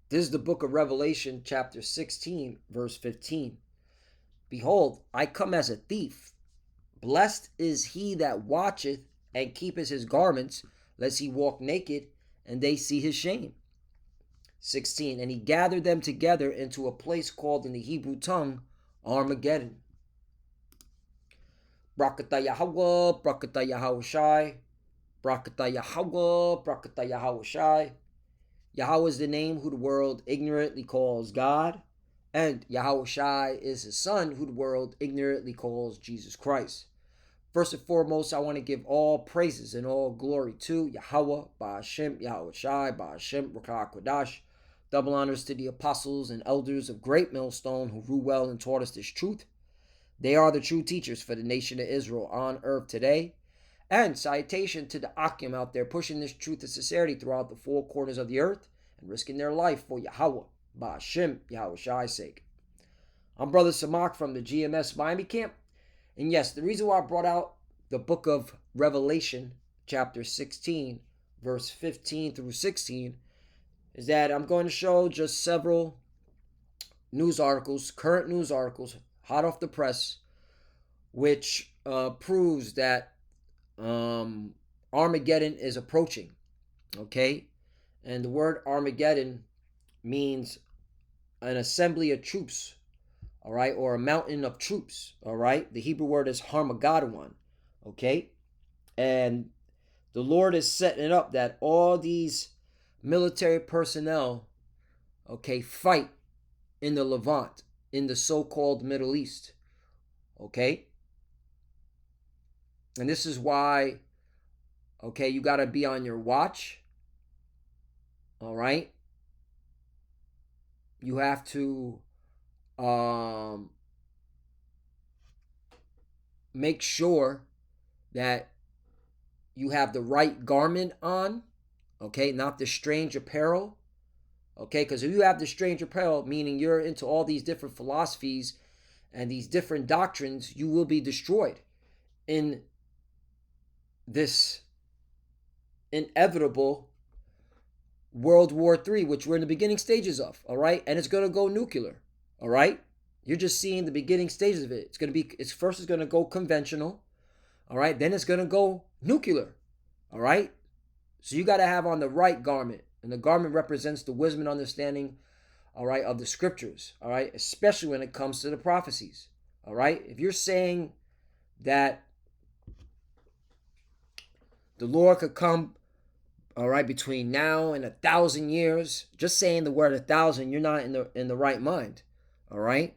This is the book of Revelation, chapter 16, verse 15. Behold, I come as a thief. Blessed is he that watcheth and keepeth his garments, lest he walk naked and they see his shame. 16. And he gathered them together into a place called in the Hebrew tongue Armageddon. Brakata Yahweh, Brakata Yahushai, Brakata Yahweh, Brakata Yahushai. Yahweh is the name who the world ignorantly calls God, and Yahushai is his son who the world ignorantly calls Jesus Christ. First and foremost, I want to give all praises and all glory to Yahweh, Ba'ashem, Yahushai, Ba'ashem, Rakah Kodash. Double honors to the apostles and elders of Great Millstone who rule well and taught us this truth. They are the true teachers for the nation of Israel on earth today. And salutation to the Akim out there pushing this truth and sincerity throughout the four corners of the earth and risking their life for Yahweh, Ba'ashem, Yahushai's sake. I'm Brother Samak from the GMS Miami camp. And yes, the reason why I brought out the book of Revelation, chapter 16, verse 15 through 16, is that I'm going to show just several news articles, current news articles, hot off the press, which proves that Armageddon is approaching. Okay? And the word Armageddon means an assembly of troops, all right, or a mountain of troops, all right? The Hebrew word is Armageddon, okay? And the Lord is setting it up that all these military personnel, okay, fight in the Levant, in the so-called Middle East, okay? And this is why, okay, you got to be on your watch, all right? You have to make sure that you have the right garment on, okay, not the strange apparel, okay, because if you have the strange apparel, meaning you're into all these different philosophies and these different doctrines, you will be destroyed in this inevitable World War III, which we're in the beginning stages of, all right, and it's going to go nuclear, all right. You're just seeing the beginning stages of it. It's first it's going to go conventional, all right, then it's going to go nuclear, all right. So you got to have on the right garment, and the garment represents the wisdom and understanding, all right, of the scriptures, all right, especially when it comes to the prophecies, all right. If you're saying that the Lord could come, all right, between now and 1,000 years, just saying the word 1,000, you're not in the right mind, all right.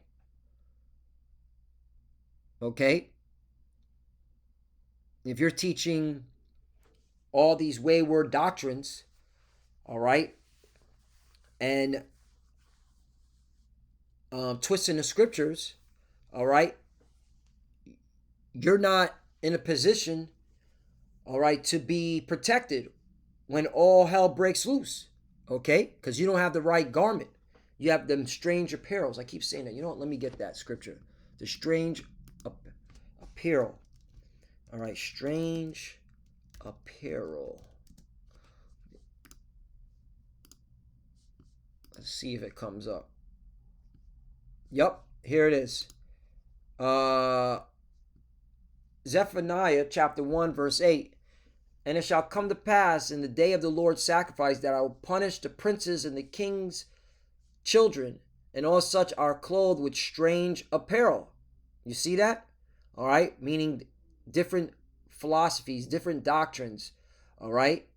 Okay. If you're teaching all these wayward doctrines, all right, and twisting the scriptures, all right, you're not in a position, all right, to be protected when all hell breaks loose, okay, because you don't have the right garment. You have them strange apparels. I keep saying that. You know what? Let me get that scripture. The strange apparel. All right, strange apparel. Let's see if it comes up. Yep, here it is. Zephaniah chapter 1 verse 8. And it shall come to pass in the day of the Lord's sacrifice that I will punish the princes and the king's children, and all such are clothed with strange apparel. You see that? All right, meaning different philosophies, different doctrines. All right.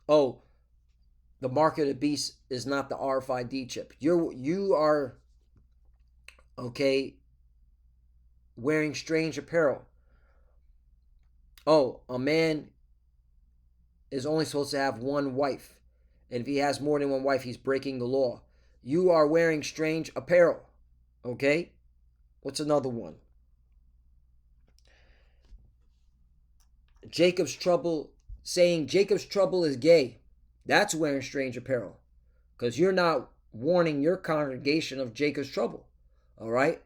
Oh, the mark of the beast is not the RFID chip. You are okay wearing strange apparel. Oh, a man is only supposed to have one wife. And if he has more than one wife, he's breaking the law. You are wearing strange apparel. Okay? What's another one? Jacob's trouble, saying Jacob's trouble is gay. That's wearing strange apparel. Because you're not warning your congregation of Jacob's trouble. All right?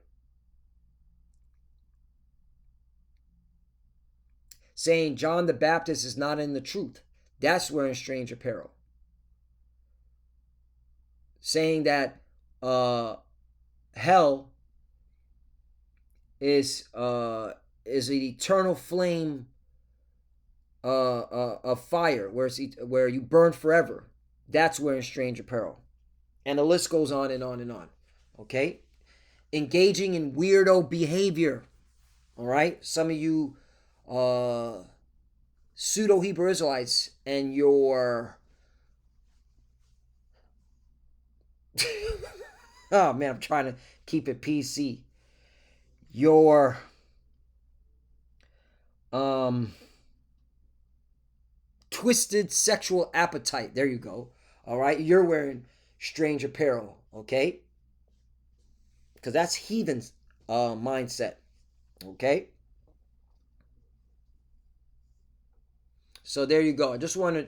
Saying John the Baptist is not in the truth. That's wearing strange apparel. Saying that hell is an eternal flame of fire, where you burn forever. That's wearing strange apparel. And the list goes on and on and on. Okay? Engaging in weirdo behavior. All right? Some of you pseudo Hebrew Israelites and your oh man, I'm trying to keep it PC. Your twisted sexual appetite. There you go. All right? You're wearing strange apparel, okay? Because that's heathen mindset, okay? So there you go. I just want to.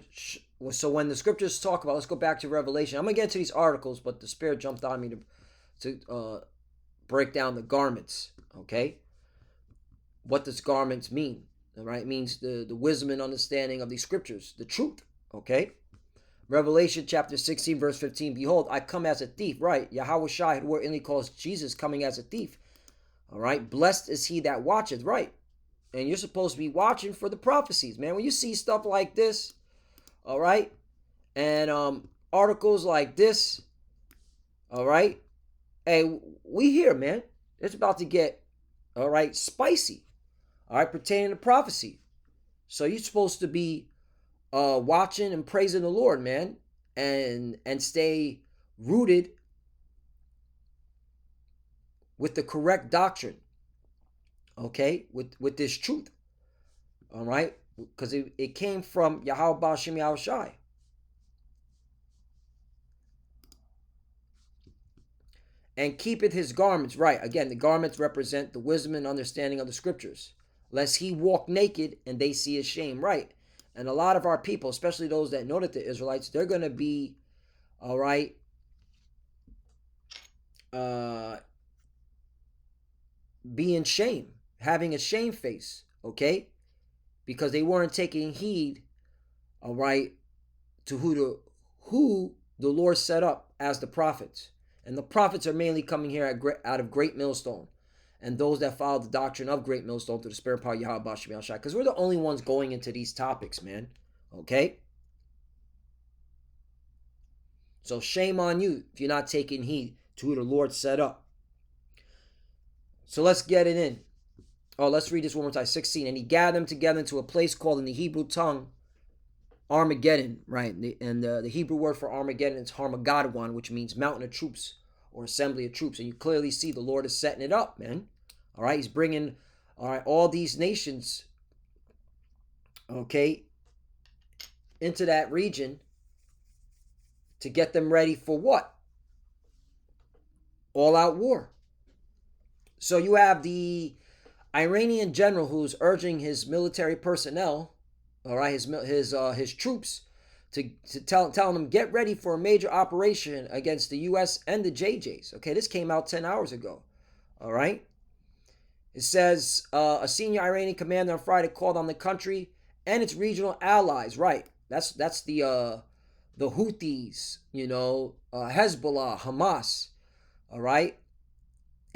So when the scriptures talk about, let's go back to Revelation. I'm gonna get to these articles, but the Spirit jumped on me to break down the garments. Okay, what does garments mean? All right, it means the wisdom and understanding of these scriptures, the truth. Okay, Revelation chapter 16, verse 15. Behold, I come as a thief. Right, Yahweh Shai, who inly calls Jesus coming as a thief. All right, blessed is he that watcheth. Right. And you're supposed to be watching for the prophecies, man. When you see stuff like this, all right, and articles like this, all right, hey, we here, man. It's about to get, all right, spicy, all right, pertaining to prophecy. So you're supposed to be watching and praising the Lord, man, and stay rooted with the correct doctrine. Okay, with this truth, all right, because it came from Yahweh Ba'Shem Yahweh Shai. And keepeth his garments, right, again, the garments represent the wisdom and understanding of the scriptures, lest he walk naked and they see his shame, right. And a lot of our people, especially those that know that the Israelites, they're going to be, all right, be in shame, having a shame face, okay, because they weren't taking heed, all right, to who the Lord set up as the prophets. And the prophets are mainly coming here out of Great Millstone, and those that follow the doctrine of Great Millstone through the Spirit of power Yahweh Ba'Shem Yahweh Shai, because we're the only ones going into these topics, man. Okay, so shame on you if you're not taking heed to who the Lord set up. So let's get it in. Oh, let's read this one more time. 16. And he gathered them together into a place called in the Hebrew tongue Armageddon, right? And the Hebrew word for Armageddon is Armageddon, which means mountain of troops or assembly of troops. And you clearly see the Lord is setting it up, man. All right, he's bringing, all right, all these nations, okay, into that region to get them ready for what? All-out war. So you have the Iranian general who's urging his military personnel, all right, his troops, to telling them get ready for a major operation against the U.S. and the JJs. Okay, this came out 10 hours ago. All right, it says a senior Iranian commander on Friday called on the country and its regional allies. Right, that's the Houthis, you know, Hezbollah, Hamas, all right,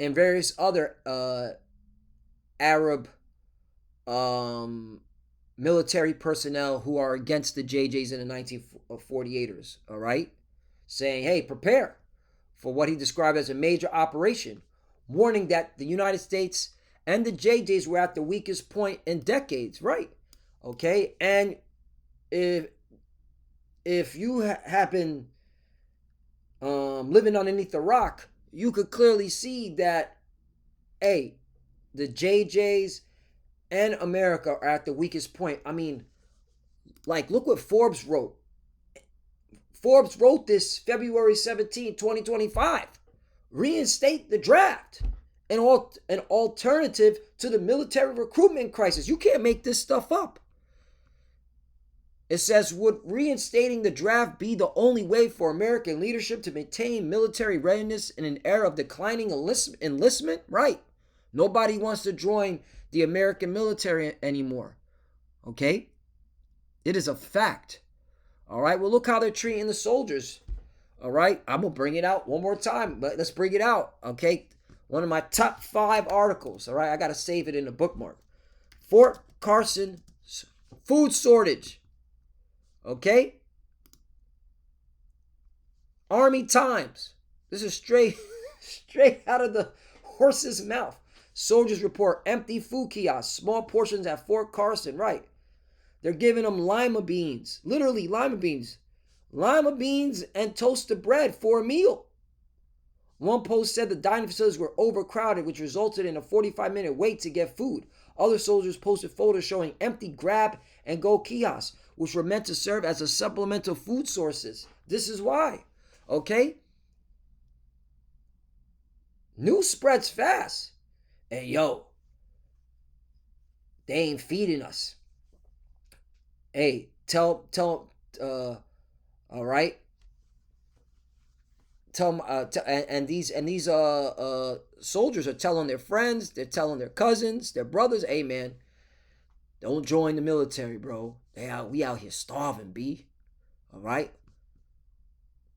and various other Arab military personnel who are against the JJs and the 1948ers, all right? Saying, hey, prepare for what he described as a major operation, warning that the United States and the JJs were at the weakest point in decades, right? Okay, and if you happen living underneath the rock, you could clearly see that, hey, the JJs and America are at the weakest point. I mean, like, look what Forbes wrote. Forbes wrote this February 17, 2025. Reinstate the draft. An alternative to the military recruitment crisis. You can't make this stuff up. It says, would reinstating the draft be the only way for American leadership to maintain military readiness in an era of declining enlistment? Right. Nobody wants to join the American military anymore. Okay? It is a fact. All right. Well, look how they're treating the soldiers. All right. I'm gonna bring it out one more time, but let's bring it out. Okay. One of my top 5 articles. All right. I gotta save it in a bookmark. Fort Carson food shortage. Okay. Army Times. This is straight out of the horse's mouth. Soldiers report empty food kiosks, small portions at Fort Carson. Right. They're giving them lima beans. Literally lima beans. Lima beans and toasted bread for a meal. One post said the dining facilities were overcrowded, which resulted in a 45-minute wait to get food. Other soldiers posted photos showing empty grab and go kiosks, which were meant to serve as a supplemental food sources. This is why. Okay? News spreads fast. Hey, yo, they ain't feeding us. Hey, all right? Tell them, and these soldiers are telling their friends, they're telling their cousins, their brothers, hey, man, don't join the military, bro. We out here starving, B. All right?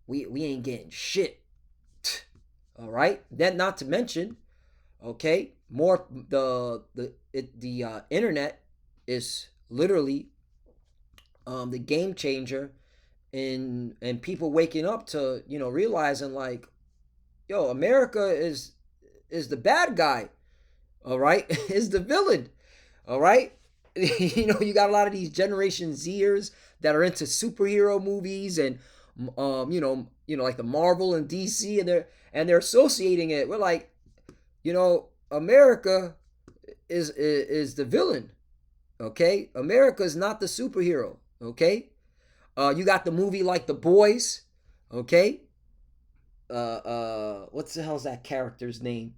We ain't getting shit. All right? Then not to mention, okay, more the internet is literally the game changer in and people waking up to, realizing like, yo, America is the bad guy. All right? Is the villain. All right? You got a lot of these Generation Zers that are into superhero movies and like the Marvel and DC, and they're associating it. We're like, America is the villain. Okay? America is not the superhero. Okay? You got the movie like The Boys. Okay? What's the hell's that character's name?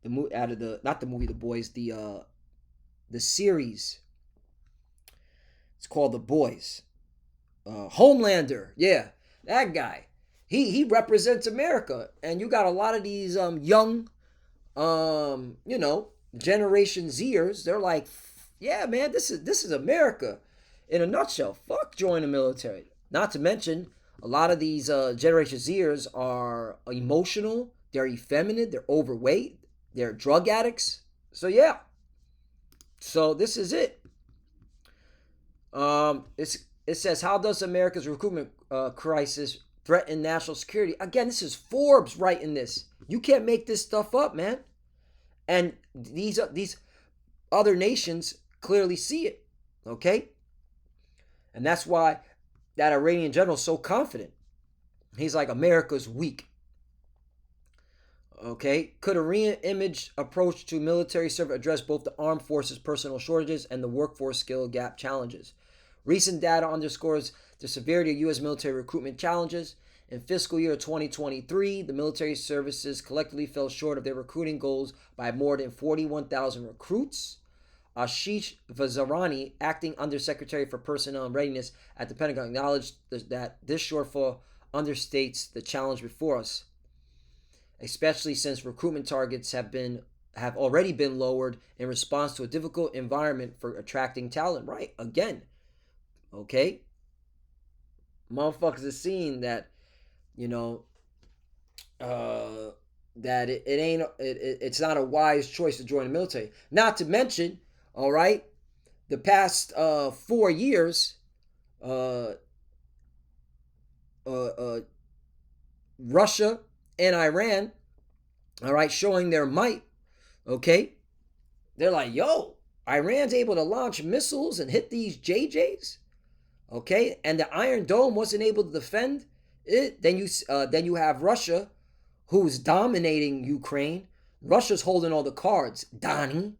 Not the movie The Boys, the series. It's called The Boys. Homelander, yeah, that guy. He represents America, and you got a lot of these young, Generation Zers. They're like, yeah, man, this is America, in a nutshell. Fuck join the military. Not to mention, a lot of these Generation Zers are emotional. They're effeminate. They're overweight. They're drug addicts. So yeah. So this is it. It says, how does America's recruitment crisis threaten national security? Again, this is Forbes writing this. You can't make this stuff up, man. And these other nations clearly see it. Okay? And that's why that Iranian general is so confident. He's like, America's weak. Okay? Could a re-image approach to military service address both the armed forces' personnel shortages and the workforce skill gap challenges? Recent data underscores the severity of U.S. military recruitment challenges. In fiscal year 2023, the military services collectively fell short of their recruiting goals by more than 41,000 recruits. Ashish Vazirani, acting Undersecretary for Personnel and Readiness at the Pentagon, acknowledged that this shortfall understates the challenge before us, especially since recruitment targets have already been lowered in response to a difficult environment for attracting talent. Right, again. Okay? Motherfuckers are seeing that, that it's not a wise choice to join the military. Not to mention, all right, the past 4 years, Russia and Iran, all right, showing their might. Okay? They're like, yo, Iran's able to launch missiles and hit these JJs. Okay, and the Iron Dome wasn't able to defend it. Then you have Russia, who's dominating Ukraine. Russia's holding all the cards, Donnie,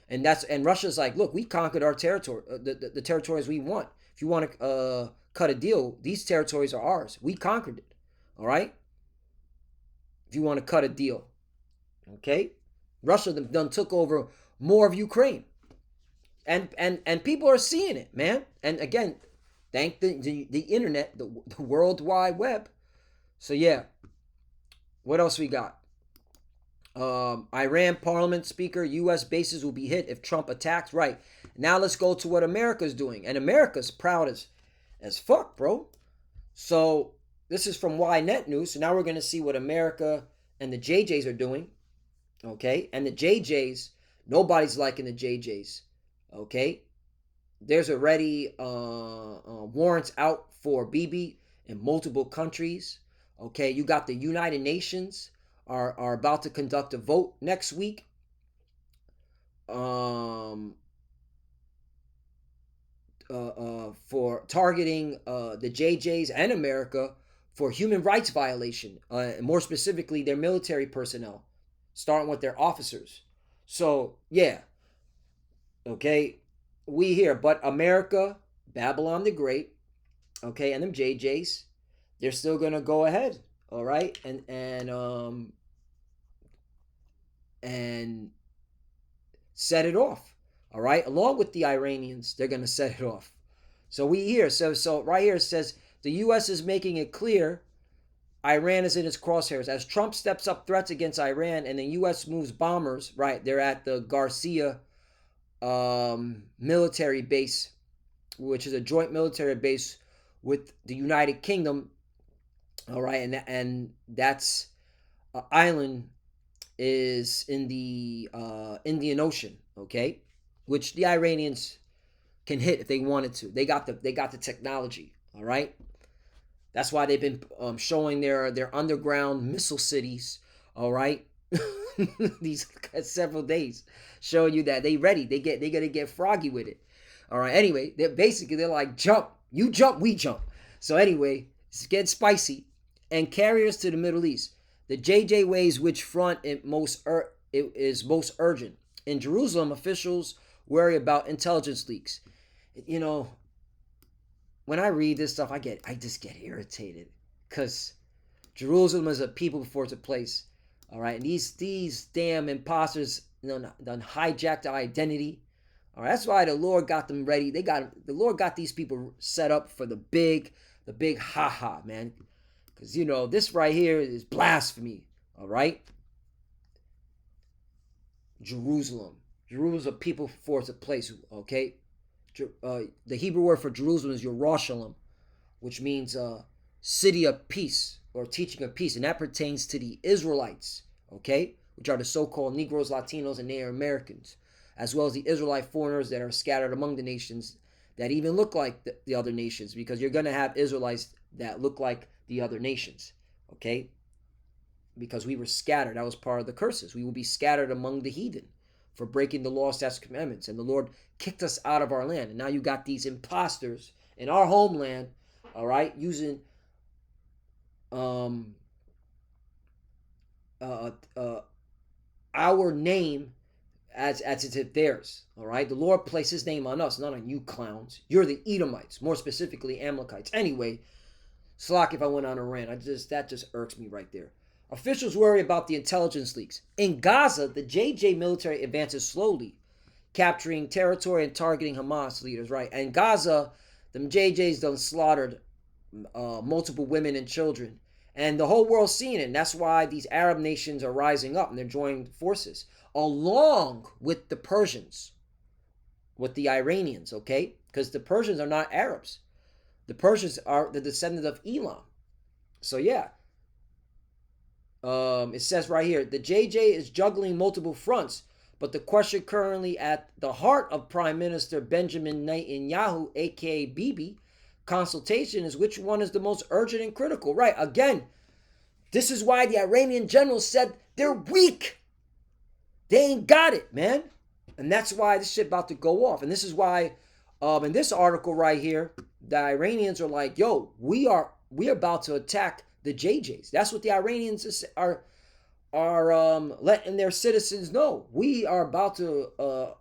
and Russia's like, look, we conquered our territory, the territories we want. If you want to cut a deal, these territories are ours. We conquered it. All right. If you want to cut a deal, okay, Russia done took over more of Ukraine, and people are seeing it, man. And again, thank the internet, the World Wide Web. So yeah, what else we got? Iran parliament speaker, U.S. bases will be hit if Trump attacks. Right. Now let's go to what America's doing. And America's proud as as fuck, bro. So this is from Ynet News. So now we're gonna see what America and the JJs are doing. Okay, and the JJs, nobody's liking the JJs. Okay, there's already warrants out for BB in multiple countries. Okay, you got the United Nations are about to conduct a vote next week. Um, for targeting the JJs and America for human rights violation, more specifically their military personnel, starting with their officers. So yeah, okay, we here, but America, Babylon the Great, okay, and them JJs, they're still gonna go ahead, all right, and set it off, all right, along with the Iranians, they're gonna set it off. So we here, so right here it says the U.S. is making it clear Iran is in its crosshairs as Trump steps up threats against Iran, and the U.S. moves bombers. Right, they're at the Garcia military base, which is a joint military base with the United Kingdom. All right, and that's island is in the Indian Ocean. Okay, which the Iranians can hit if they wanted to. They got the technology. All right. That's why they've been showing their underground missile cities. All right, these several days showing you that they ready. They gonna get froggy with it. All right. Anyway, they're like jump, you jump, we jump. So anyway, it's getting spicy. And carriers to the Middle East. The JJ ways which front it is most urgent. In Jerusalem, officials worry about intelligence leaks. You know, when I read this stuff, I just get irritated because Jerusalem is a people before it's a place. All right, and these damn imposters, done hijacked our identity. All right, that's why the Lord got them ready. The Lord got these people set up for the big ha man. Because this right here is blasphemy. All right, Jerusalem is a people before it's a place. Okay, the Hebrew word for Jerusalem is Yerushalayim, which means city of peace or teaching of peace, and that pertains to the Israelites, okay, which are the so-called Negroes, Latinos, and Native Americans, as well as the Israelite foreigners that are scattered among the nations that even look like the other nations, because you're going to have Israelites that look like the other nations, okay, because we were scattered. That was part of the curses. We will be scattered among the heathen for breaking the law, statutes, commandments, and the Lord kicked us out of our land. And now you got these imposters in our homeland, all right, using our name as it's theirs. All right, the Lord placed His name on us, not on you clowns. You're the Edomites, more specifically Amalekites. Anyway, slack if I went on a rant. That just irks me right there. Officials worry about the intelligence leaks. In Gaza, the JJ military advances slowly, capturing territory and targeting Hamas leaders. Right, and Gaza, them JJs done slaughtered multiple women and children, and the whole world's seeing it. And that's why these Arab nations are rising up and they're joining forces along with the Persians, with the Iranians. Okay, because the Persians are not Arabs. The Persians are the descendants of Elam. So yeah. It says right here, the JJ is juggling multiple fronts, but the question currently at the heart of Prime Minister Benjamin Netanyahu, aka Bibi, consultation is which one is the most urgent and critical. Right, again, this is why the Iranian general said they're weak. They ain't got it, man. And that's why this shit about to go off. And this is why, in this article right here, the Iranians are like, yo, we're about to attack the JJs. That's what the Iranians are letting their citizens know. We are about to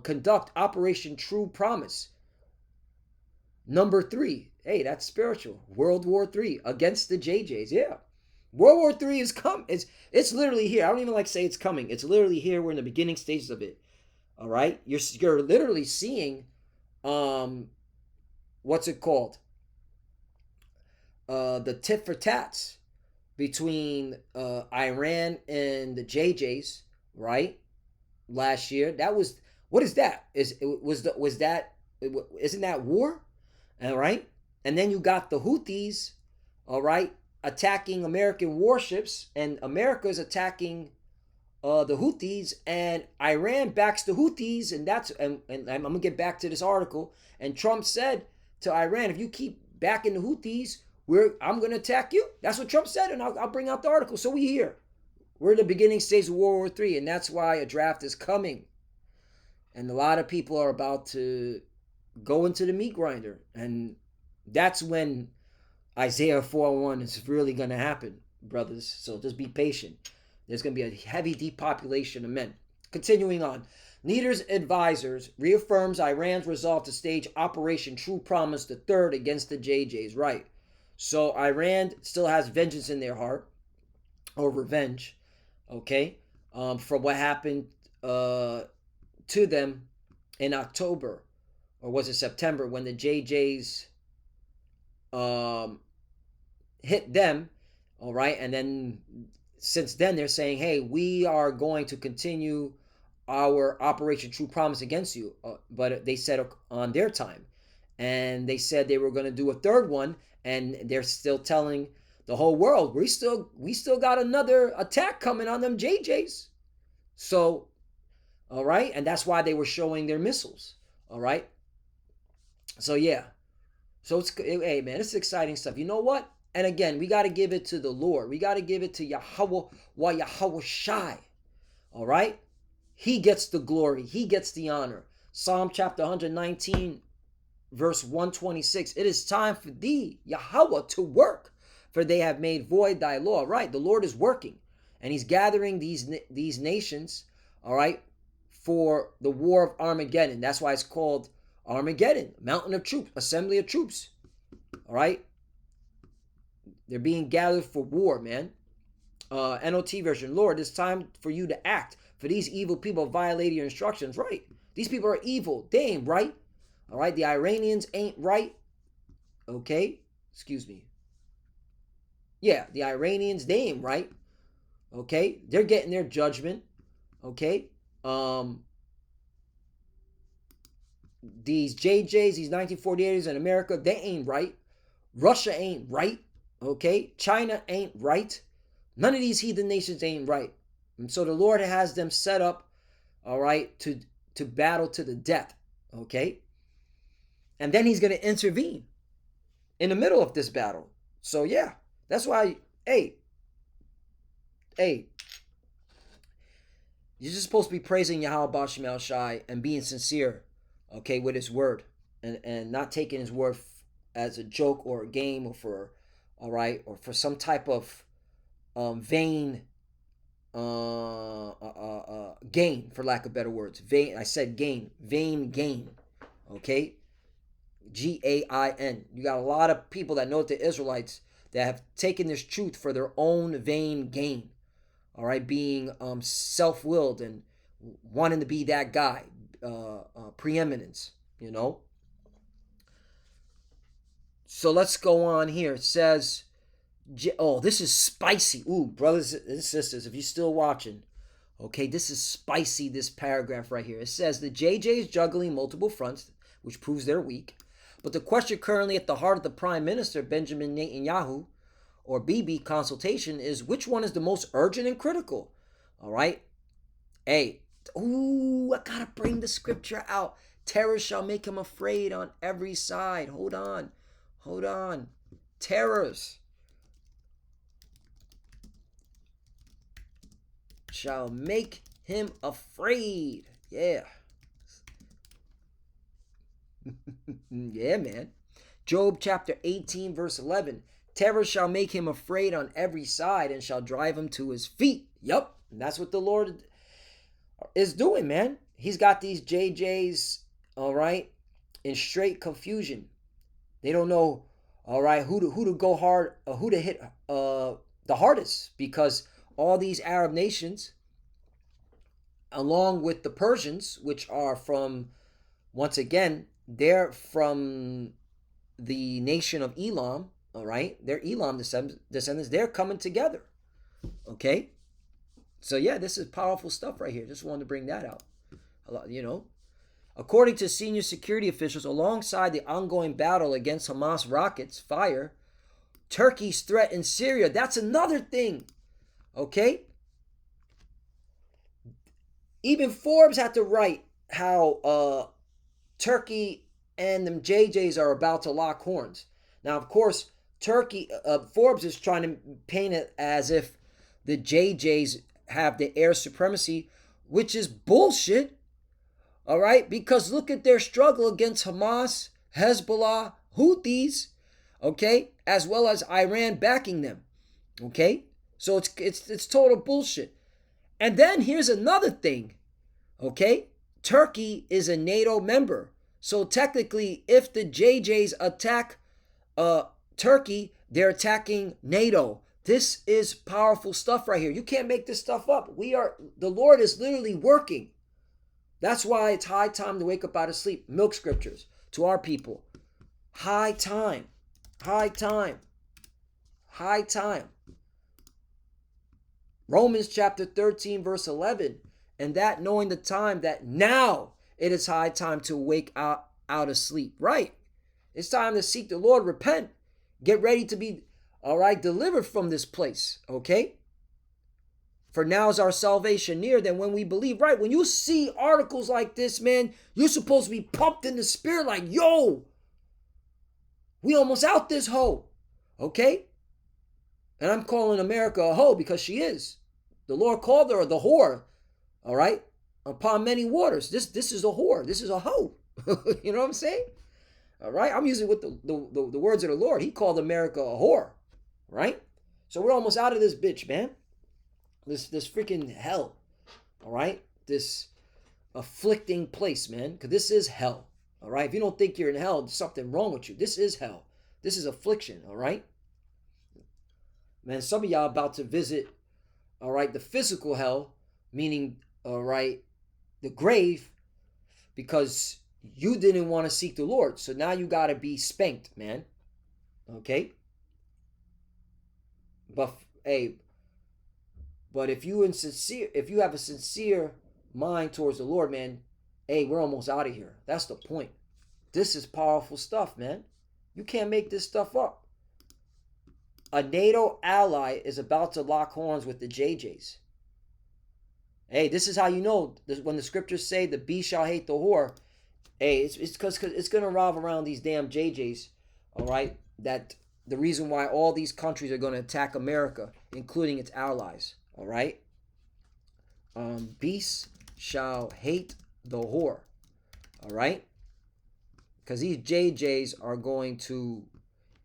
conduct Operation True Promise. Number 3. Hey, that's spiritual. World War III against the JJs. Yeah. World War III is come. It's literally here. I don't even like to say it's coming. It's literally here. We're in the beginning stages of it. All right. You're literally seeing what's it called? The tit for tats between Iran and the JJs, right? Last year, that was, what is that? Isn't that war? All right, And then you got the Houthis, all right, attacking American warships, and America's attacking the Houthis, and Iran backs the Houthis, and I'm gonna get back to this article. And Trump said to Iran, if you keep backing the Houthis, I'm gonna attack you. That's what Trump said, and I'll bring out the article. So we here. We're in the beginning stage of World War III, and that's why a draft is coming. And a lot of people are about to go into the meat grinder, and that's when Isaiah 4:1 is really gonna happen, brothers. So just be patient. There's going to be a heavy depopulation of men. Continuing on. Leaders' advisors reaffirms Iran's resolve to stage Operation True Promise the third against the JJs. Right. So Iran still has vengeance in their heart, or revenge, okay, for what happened to them in October, or was it September, when the JJs hit them, all right, and then since then they're saying, hey, we are going to continue our Operation True Promise against you, but they said on their time, and they said they were going to do a third one, and they're still telling the whole world, we still got another attack coming on them JJs. So, all right, and that's why they were showing their missiles, all right. So yeah, so hey man, it's exciting stuff. You know what? And again, we got to give it to the Lord. We got to give it to Yahweh, Yahweh Shai. All right? He gets the glory. He gets the honor. Psalm chapter 119, verse 126. It is time for thee, Yahweh, to work, for they have made void thy law. Right? The Lord is working, and he's gathering these nations, all right, for the war of Armageddon. That's why it's called Armageddon, mountain of troops, assembly of troops. All right? They're being gathered for war, man. NOT version. Lord, it's time for you to act. For these evil people violated your instructions. Right. These people are evil. They ain't right. All right. The Iranians ain't right. Okay. Excuse me. Yeah. The Iranians, they ain't right. Okay. They're getting their judgment. Okay. These JJs, these 1948ers in America, they ain't right. Russia ain't right. Okay, China ain't right. None of these heathen nations ain't right. And so the Lord has them set up, all right, to battle to the death. Okay. And then he's going to intervene in the middle of this battle. So yeah, that's why, hey, you're just supposed to be praising Yahweh Ba'Shem El Shai and being sincere, okay, with his word, and not taking his word as a joke or a game, or for, all right, or for some type of vain gain, for lack of better words. Vain, I said gain, vain gain, okay? Gain. You got a lot of people that know the Israelites that have taken this truth for their own vain gain, all right, being self-willed and wanting to be that guy, preeminence, you know. So let's go on here. It says, oh, this is spicy. Ooh, brothers and sisters, if you're still watching, okay, this is spicy, this paragraph right here. It says, the JJ's juggling multiple fronts, which proves they're weak. But the question currently at the heart of the Prime Minister, Benjamin Netanyahu, or Bibi, consultation is, which one is the most urgent and critical? All right? Hey, ooh, I gotta bring the scripture out. Terror shall make him afraid on every side. Hold on. Terrors shall make him afraid. Yeah. Yeah, man. Job chapter 18, verse 11. Terror shall make him afraid on every side and shall drive him to his feet. Yep. And that's what the Lord is doing, man. He's got these JJs, all right, in straight confusion. They don't know, all right, who to go hard, who to hit the hardest, because all these Arab nations, along with the Persians, which are from, once again, they're from the nation of Elam, all right? They're Elam descendants. They're coming together, okay? So yeah, this is powerful stuff right here. Just wanted to bring that out, you know. According to senior security officials, alongside the ongoing battle against Hamas rockets fire, Turkey's threat in Syria, that's another thing. Okay? Even Forbes had to write how Turkey and them JJs are about to lock horns. Now, of course, Forbes is trying to paint it as if the JJs have the air supremacy, which is bullshit. All right? Because look at their struggle against Hamas, Hezbollah, Houthis, okay? As well as Iran backing them. Okay? So it's total bullshit. And then here's another thing. Okay? Turkey is a NATO member. So technically, if the JJs attack Turkey, they're attacking NATO. This is powerful stuff right here. You can't make this stuff up. The Lord is literally working. That's why it's high time to wake up out of sleep. Milk scriptures to our people. High time. High time. High time. Romans chapter 13, verse 11. And that knowing the time that now it is high time to wake out of sleep. Right. It's time to seek the Lord, repent, get ready to be, all right, delivered from this place. Okay. For now is our salvation near than when we believe. Right. When you see articles like this, man, you're supposed to be pumped in the spirit like, yo, we almost out this hoe. Okay. And I'm calling America a hoe because she is. The Lord called her the whore. All right. Upon many waters. This is a whore. This is a hoe. You know what I'm saying? All right. I'm using with the words of the Lord. He called America a whore. Right. So we're almost out of this bitch, man. This freaking hell. All right. This afflicting place, man. Because this is hell. All right. If you don't think you're in hell, there's something wrong with you. This is hell. This is affliction. All right. Man, some of y'all about to visit, all right, the physical hell, meaning, all right, the grave, because you didn't want to seek the Lord. So now you got to be spanked, man. Okay? But, hey, but if you have a sincere mind towards the Lord, man, hey, we're almost out of here. That's the point. This is powerful stuff, man. You can't make this stuff up. A NATO ally is about to lock horns with the JJs. Hey, this is how you know when the scriptures say the beast shall hate the whore. Hey, it's because it's going to revolve around these damn JJs, all right? That the reason why all these countries are going to attack America, including its allies, all right? Beast shall hate the whore, all right? Because these JJs are going to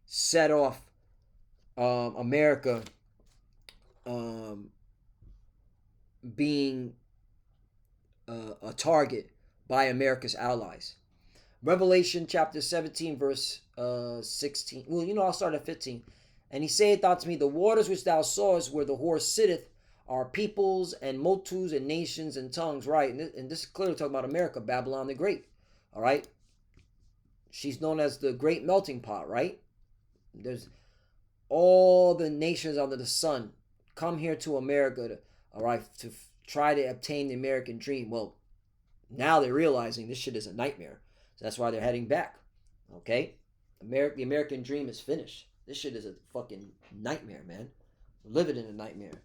set off America being a target by America's allies. Revelation chapter 17 verse 16. Well, I'll start at 15. And he saith unto me, the waters which thou sawest where the whore sitteth are peoples and multitudes and nations and tongues. Right. And this is clearly talking about America, Babylon the Great. All right. She's known as the great melting pot, right? There's all the nations under the sun come here to America to try to obtain the American dream. Well, now they're realizing this shit is a nightmare. So that's why they're heading back. Okay? The American dream is finished. This shit is a fucking nightmare, man. We're living in a nightmare.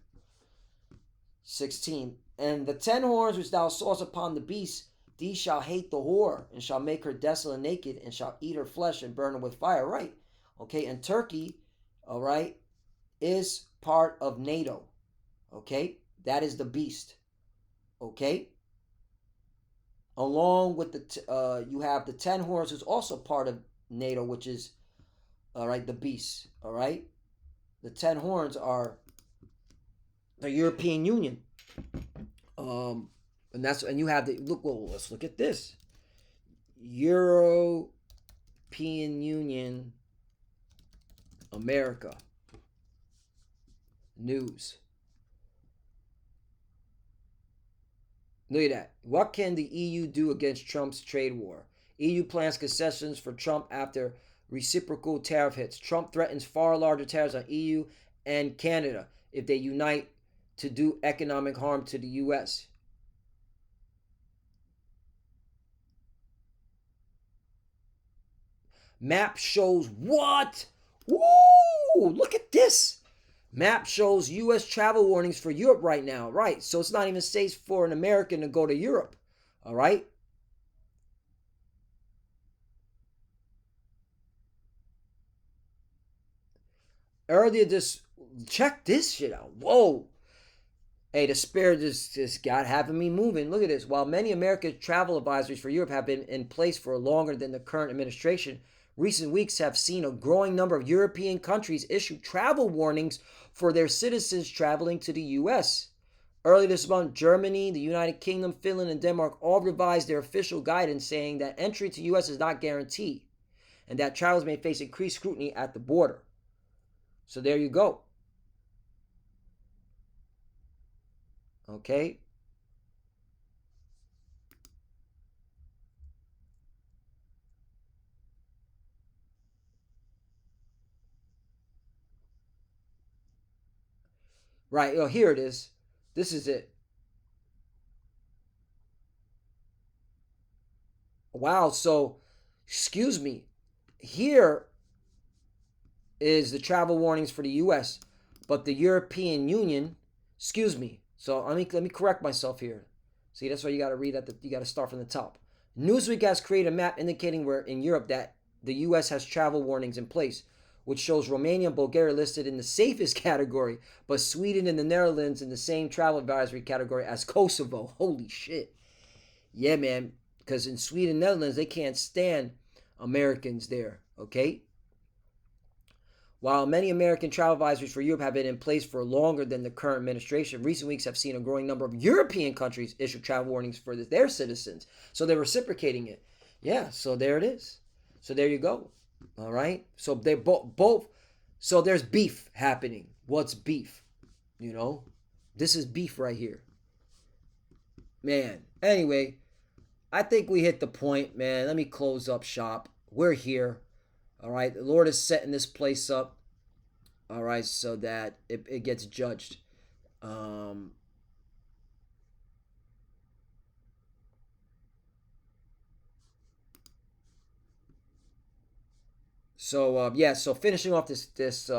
16. And the 10 horns which thou sawest upon the beast, these shall hate the whore, and shall make her desolate and naked, and shall eat her flesh and burn her with fire. Right. Okay, and Turkey, all right, is part of NATO. Okay? That is the beast. Okay? Along with you have the 10 horns, who's also part of NATO, which is, all right, the beast. All right? The 10 horns are the European Union. And you have let's look at this. European Union, America. News. Look at that. What can the EU do against Trump's trade war? EU plans concessions for Trump after reciprocal tariff hits. Trump threatens far larger tariffs on EU and Canada if they unite to do economic harm to the U.S. Map shows what? Woo! Look at this. Map shows U.S. travel warnings for Europe right now. Right. So it's not even safe for an American to go to Europe. All right. Earlier this, check this shit out. Whoa. Hey, the spirit just got having me moving. Look at this. While many American travel advisories for Europe have been in place for longer than the current administration, recent weeks have seen a growing number of European countries issue travel warnings for their citizens traveling to the U.S. Early this month, Germany, the United Kingdom, Finland, and Denmark all revised their official guidance saying that entry to the U.S. is not guaranteed and that travelers may face increased scrutiny at the border. So there you go. Okay. Right. Oh, here it is. This is it. Wow. So, excuse me. Here is the travel warnings for the U.S., but the European Union. Excuse me. So let me correct myself here. See, that's why you got to read you got to start from the top. Newsweek has created a map indicating where in Europe that the U.S. has travel warnings in place, which shows Romania and Bulgaria listed in the safest category, but Sweden and the Netherlands in the same travel advisory category as Kosovo. Holy shit. Yeah, man. Because in Sweden and Netherlands, they can't stand Americans there. Okay? While many American travel advisories for Europe have been in place for longer than the current administration, recent weeks have seen a growing number of European countries issue travel warnings for their citizens. So they're reciprocating it. Yeah, so there it is. So there you go. All right? So they both. So there's beef happening. What's beef? You know? This is beef right here. Man. Anyway, I think we hit the point, man. Let me close up shop. We're here. All right, the Lord is setting this place up, all right, so that it gets judged. So finishing off this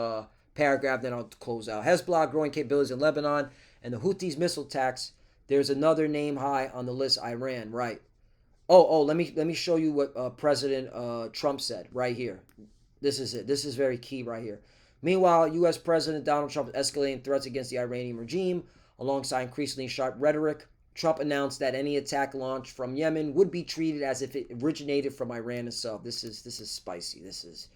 paragraph, then I'll close out. Hezbollah growing capabilities in Lebanon and the Houthis missile attacks. There's another name high on the list, Iran, right? Let me show you what President Trump said right here. This is it. This is very key right here. Meanwhile, U.S. President Donald Trump is escalating threats against the Iranian regime alongside increasingly sharp rhetoric. Trump announced that any attack launched from Yemen would be treated as if it originated from Iran itself. This is spicy. This is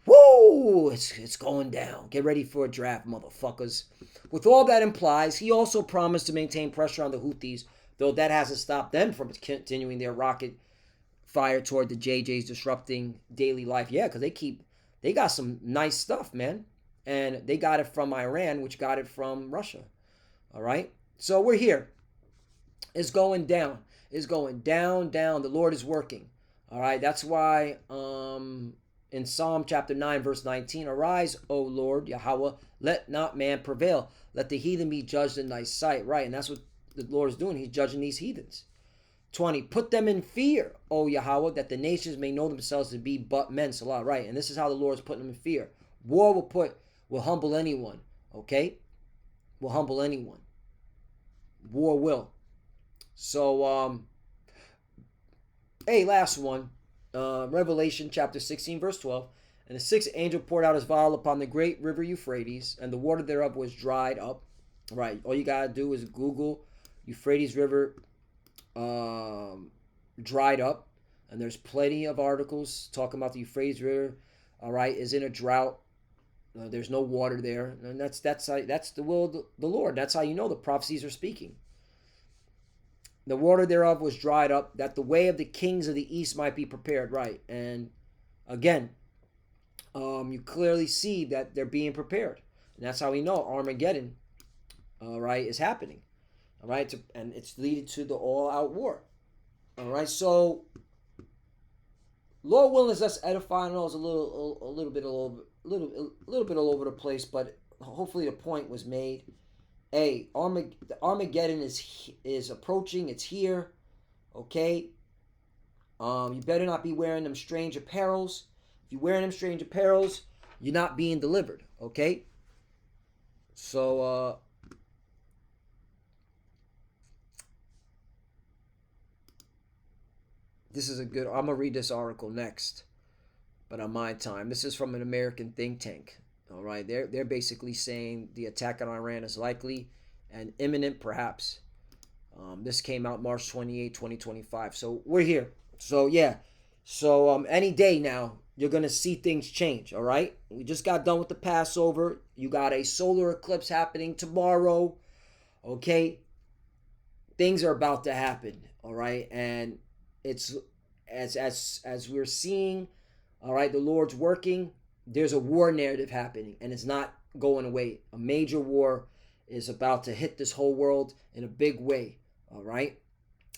woo! It's going down. Get ready for a draft, motherfuckers. With all that implies, he also promised to maintain pressure on the Houthis, though that hasn't stopped them from continuing their rocket fire toward the JJs, disrupting daily life. Yeah, because they got some nice stuff, man. And they got it from Iran, which got it from Russia. All right? So we're here. It's going down. It's going down. The Lord is working. All right? That's why in Psalm chapter 9, verse 19, arise, O Lord, Yahweh, let not man prevail. Let the heathen be judged in thy sight. Right? And that's what the Lord is doing. He's judging these heathens. 20, put them in fear, O Yahweh, that the nations may know themselves to be but men. Salah, right? And this is how the Lord is putting them in fear. War will humble anyone, okay? Will humble anyone. War will. So, last one. Revelation chapter 16, verse 12. And the sixth angel poured out his vial upon the great river Euphrates, and the water thereof was dried up. Right? All you gotta do is Google Euphrates River dried up, and there's plenty of articles talking about the Euphrates River, all right, is in a drought. There's no water there, and that's the will of the Lord. That's how you know the prophecies are speaking. The water thereof was dried up, that the way of the kings of the east might be prepared. Right? And again, you clearly see that they're being prepared, and that's how we know Armageddon, all right, is happening. All right, and it's leading to the all-out war. All right, so Lord willing, is us edifying. I know it's a little bit all over the place, but hopefully the point was made. Hey, Armageddon is approaching. It's here. Okay. You better not be wearing them strange apparels. you wearing them strange apparels, you're not being delivered. Okay. So this is a good. I'm gonna read this article next, but on my time. This is from an American think tank. All right, they're basically saying the attack on Iran is likely and imminent, perhaps. This came out March 28, 2025. So we're here. So yeah. So any day now, you're gonna see things change. All right. We just got done with the Passover. You got a solar eclipse happening tomorrow. Okay. Things are about to happen. All right, and it's as we're seeing. All right, the Lord's working. There's a war narrative happening, and it's not going away. A major war is about to hit this whole world in a big way. All right.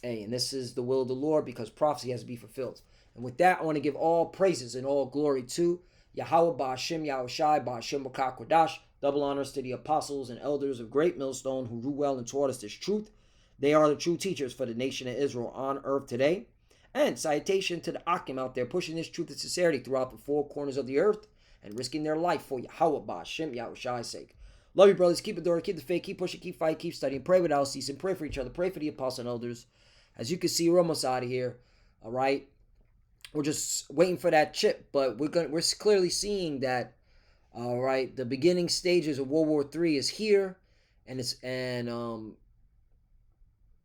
Hey, and this is the will of the Lord because prophecy has to be fulfilled. And with that, I want to give all praises and all glory to Yahweh Ba'Hashem Yahushai Ba'Hashem Kodash. Double honors to the apostles and elders of Great Millstone who rule well and taught us this truth. They are the true teachers for the nation of Israel on earth today. And salutation to the Akim out there pushing this truth and sincerity throughout the four corners of the earth and risking their life for Yahweh Ba'Hashem Yahushai's sake. Love you, brothers. Keep it door, keep the faith, keep pushing, keep fighting, keep studying. Pray without ceasing. Pray for each other. Pray for the apostles and elders. As you can see, we're almost out of here. All right. We're just waiting for that chip, but we're clearly seeing that. All right, the beginning stages of World War III is here, and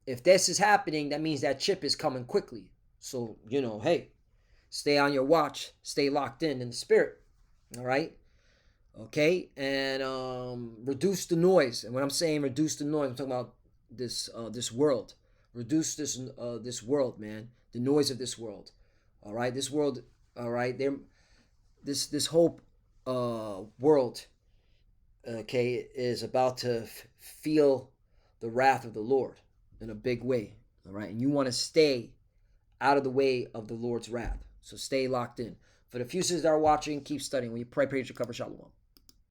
if this is happening, that means that chip is coming quickly. So hey, stay on your watch, stay locked in the spirit. All right. Okay, and reduce the noise. And when I'm saying reduce the noise, I'm talking about this world. Reduce this world, man. The noise of this world. All right, this world. All right, this whole world. Okay, is about to feel the wrath of the Lord in a big way. All right, and you want to stay out of the way of the Lord's wrath. So stay locked in. For the few sisters that are watching, keep studying. When you pray, your cover. Shalom.